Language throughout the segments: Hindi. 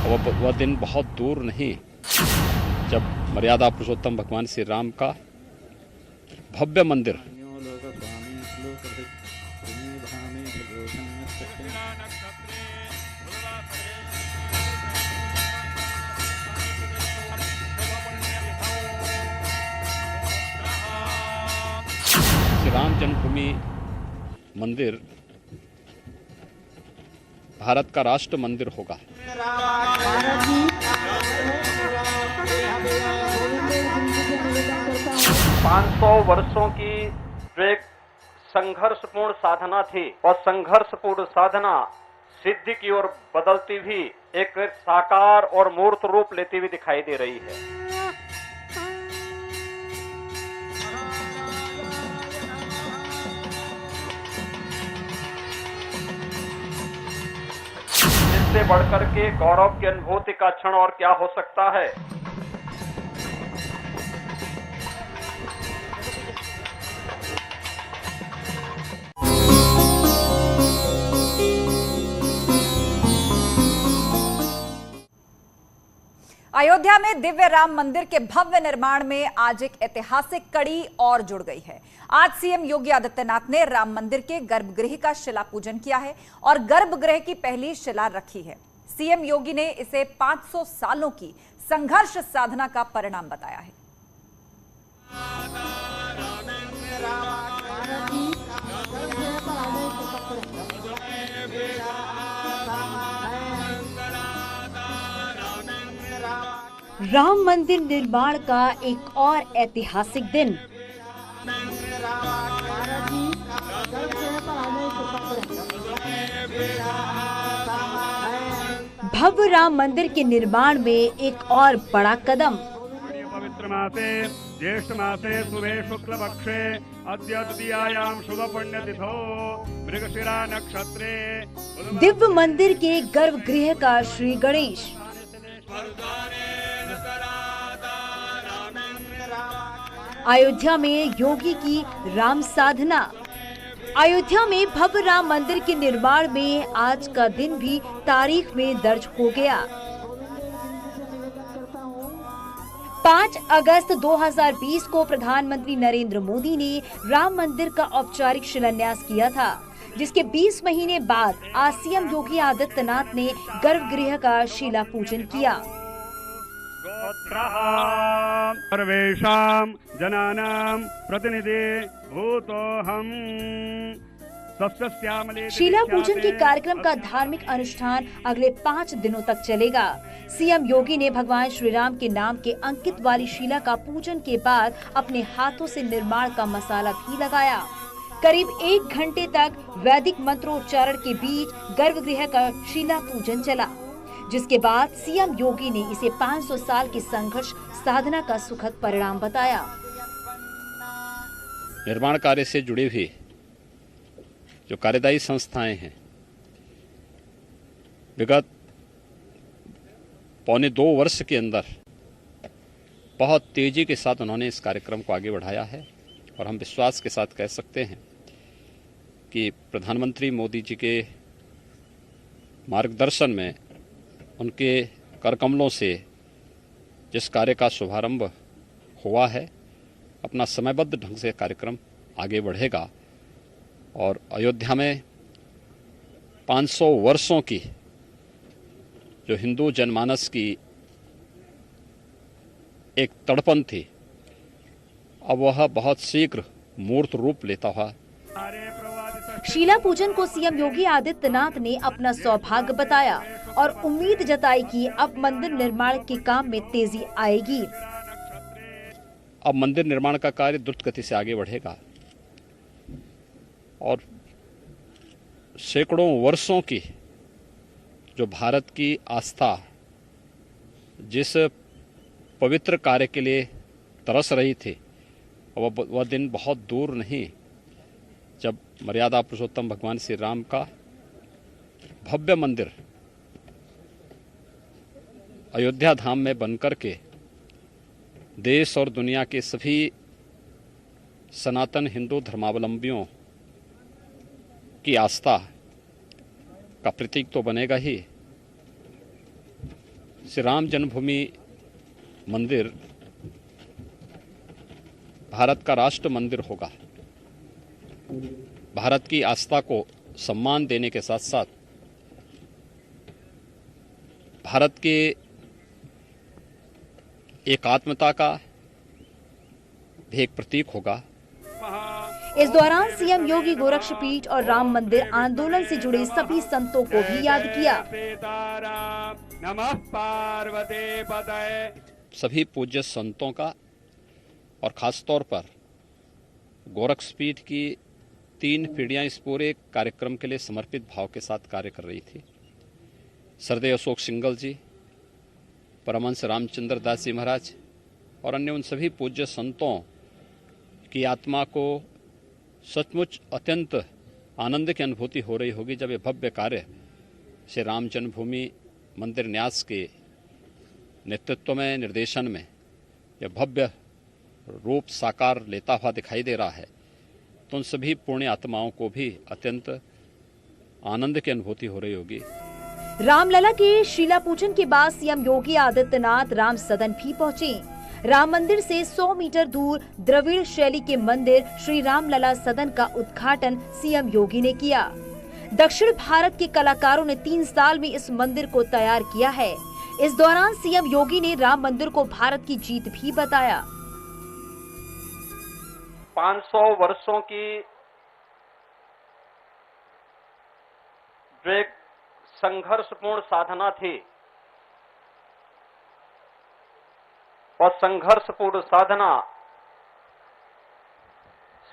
वह दिन बहुत दूर नहीं जब मर्यादा पुरुषोत्तम भगवान श्री राम का भव्य मंदिर श्री राम जन्मभूमि मंदिर भारत का राष्ट्र मंदिर होगा। 500 वर्षों की जो एक संघर्षपूर्ण साधना थी और संघर्षपूर्ण साधना सिद्धि की ओर बदलती हुई एक साकार और मूर्त रूप लेती हुई दिखाई दे रही है। इससे बढ़कर के गौरव की अनुभूति का क्षण और क्या हो सकता है। अयोध्या में दिव्य राम मंदिर के भव्य निर्माण में आज एक ऐतिहासिक कड़ी और जुड़ गई है। आज सीएम योगी आदित्यनाथ ने राम मंदिर के गर्भगृह का शिला पूजन किया है और गर्भगृह की पहली शिला रखी है। सीएम योगी ने इसे 500 सालों की संघर्ष साधना का परिणाम बताया है। राम मंदिर निर्माण का एक और ऐतिहासिक दिन। भव्य राम मंदिर के निर्माण में एक और बड़ा कदम। पवित्र मासे ज्येष्ठ मासे शुभे शुक्ल पक्षे अद्य तृतीयायां शुभ पुण्यतिथौ मृगशिरा नक्षत्रे दिव्य मंदिर के गर्भगृह का श्री गणेश। अयोध्या में योगी की राम साधना। अयोध्या में भव्य राम मंदिर के निर्माण में आज का दिन भी तारीख में दर्ज हो गया। 5 अगस्त 2020 को प्रधानमंत्री नरेंद्र मोदी ने राम मंदिर का औपचारिक शिलान्यास किया था, जिसके 20 महीने बाद आज सीएम योगी आदित्यनाथ ने गर्भगृह का शिला पूजन किया। सर्वेषां जनानां प्रतिनिधि भूतोऽहम्। शिला पूजन के कार्यक्रम का धार्मिक अनुष्ठान अगले 5 दिनों तक चलेगा। सीएम योगी ने भगवान श्री राम के नाम के अंकित वाली शिला का पूजन के बाद अपने हाथों से निर्माण का मसाला भी लगाया। करीब 1 घंटे तक वैदिक मंत्रोच्चारण के बीच गर्भगृह का शिला पूजन चला, जिसके बाद सीएम योगी ने इसे 500 साल की संघर्ष साधना का सुखद परिणाम बताया। निर्माण कार्य से जुड़ी हुई जो कार्यदायी संस्थाएं हैं, विगत 1.25 वर्ष के अंदर बहुत तेजी के साथ उन्होंने इस कार्यक्रम को आगे बढ़ाया है और हम विश्वास के साथ कह सकते हैं कि प्रधानमंत्री मोदी जी के मार्गदर्शन में, उनके करकमलों से जिस कार्य का शुभारंभ हुआ है, अपना समयबद्ध ढंग से कार्यक्रम आगे बढ़ेगा और अयोध्या में 500 वर्षों की जो हिंदू जनमानस की एक तड़पन थी, अब वह बहुत शीघ्र मूर्त रूप लेता हुआ। शिला पूजन को सीएम योगी आदित्यनाथ ने अपना सौभाग्य बताया और उम्मीद जताई कि अब मंदिर निर्माण के काम में तेजी आएगी। अब मंदिर निर्माण का कार्य द्रुत गति से आगे बढ़ेगा और सैकड़ों वर्षों की जो भारत की आस्था जिस पवित्र कार्य के लिए तरस रही थी, वह दिन बहुत दूर नहीं जब मर्यादा पुरुषोत्तम भगवान श्री राम का भव्य मंदिर अयोध्या धाम में बनकर के देश और दुनिया के सभी सनातन हिंदू धर्मावलंबियों की आस्था का प्रतीक तो बनेगा ही, श्री राम जन्मभूमि मंदिर भारत का राष्ट्र मंदिर होगा। भारत की आस्था को सम्मान देने के साथ साथ भारत के एकात्मता का भी एक प्रतीक होगा। इस दौरान सीएम योगी गोरक्षपीठ और राम मंदिर आंदोलन से जुड़े सभी संतों को भी याद किया। नमः पार्वती पतये। सभी पूज्य संतों का और खास तौर पर गोरक्षपीठ की 3 पीढ़ियां इस पूरे कार्यक्रम के लिए समर्पित भाव के साथ कार्य कर रही थी। सरदेव अशोक सिंगल जी, परमहंस रामचंद्र दास जी महाराज और अन्य उन सभी पूज्य संतों की आत्मा को सचमुच अत्यंत आनंद की अनुभूति हो रही होगी जब ये भव्य कार्य श्री राम जन्मभूमि मंदिर न्यास के नेतृत्व में, निर्देशन में यह भव्य रूप साकार लेता हुआ दिखाई दे रहा है। तो उन सभी पुण्य आत्माओं को भी अत्यंत आनंद की अनुभूति हो रही होगी। रामलला के शिला पूजन के बाद सीएम योगी आदित्यनाथ राम सदन भी पहुंचे। राम मंदिर से 100 मीटर दूर द्रविड़ शैली के मंदिर श्री रामलला सदन का उद्घाटन सीएम योगी ने किया। दक्षिण भारत के कलाकारों ने 3 साल में इस मंदिर को तैयार किया है। इस दौरान सीएम योगी ने राम मंदिर को भारत की जीत भी बताया। 500 वर्षों की जो एक संघर्षपूर्ण साधना थी और संघर्षपूर्ण साधना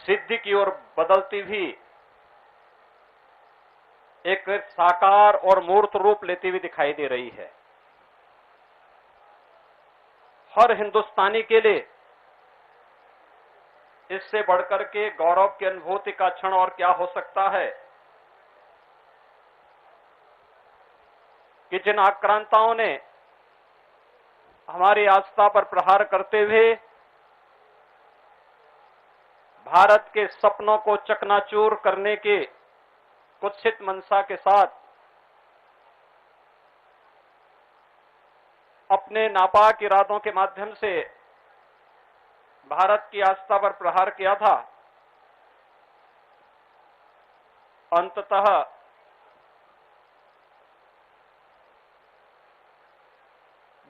सिद्धि की ओर बदलती भी एक साकार और मूर्त रूप लेती हुई दिखाई दे रही है। हर हिंदुस्तानी के लिए इससे बढ़कर के गौरव की अनुभूति का क्षण और क्या हो सकता है कि जिन आक्रांताओं ने हमारी आस्था पर प्रहार करते हुए भारत के सपनों को चकनाचूर करने के कुत्सित मंशा के साथ अपने नापाक इरादों के माध्यम से भारत की आस्था पर प्रहार किया था, अंततः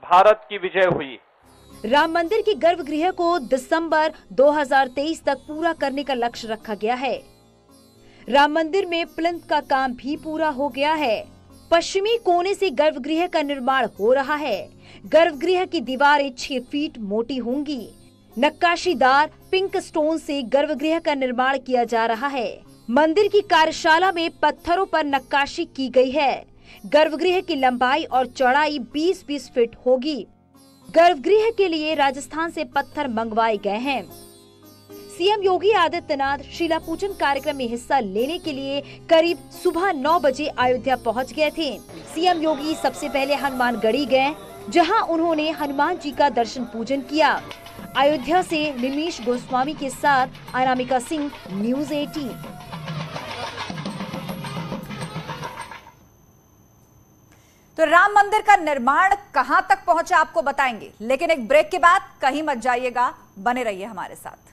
भारत की विजय हुई। राम मंदिर के गर्भगृह को दिसंबर 2023 तक पूरा करने का लक्ष्य रखा गया है। राम मंदिर में प्लिंथ का काम भी पूरा हो गया है। पश्चिमी कोने से गर्भगृह का निर्माण हो रहा है। गर्भगृह की दीवारें 6 फीट मोटी होंगी। नक्काशीदार पिंक स्टोन से गर्भगृह का निर्माण किया जा रहा है। मंदिर की कार्यशाला में पत्थरों पर नक्काशी की गई है। गर्भगृह की लंबाई और चौड़ाई 20-20 फीट होगी। गर्भगृह के लिए राजस्थान से पत्थर मंगवाए गए हैं। सीएम योगी आदित्यनाथ शिला पूजन कार्यक्रम में हिस्सा लेने के लिए करीब सुबह 9 बजे अयोध्या पहुंच गए थे। सीएम योगी सबसे पहले हनुमानगढ़ी गए, जहां उन्होंने हनुमान जी का दर्शन पूजन किया। अयोध्या से निमीश गोस्वामी के साथ अनामिका सिंह, न्यूज़ 18। तो राम मंदिर का निर्माण कहां तक पहुंचा आपको बताएंगे, लेकिन एक ब्रेक के बाद कहीं मत जाइएगा, बने रहिए हमारे साथ।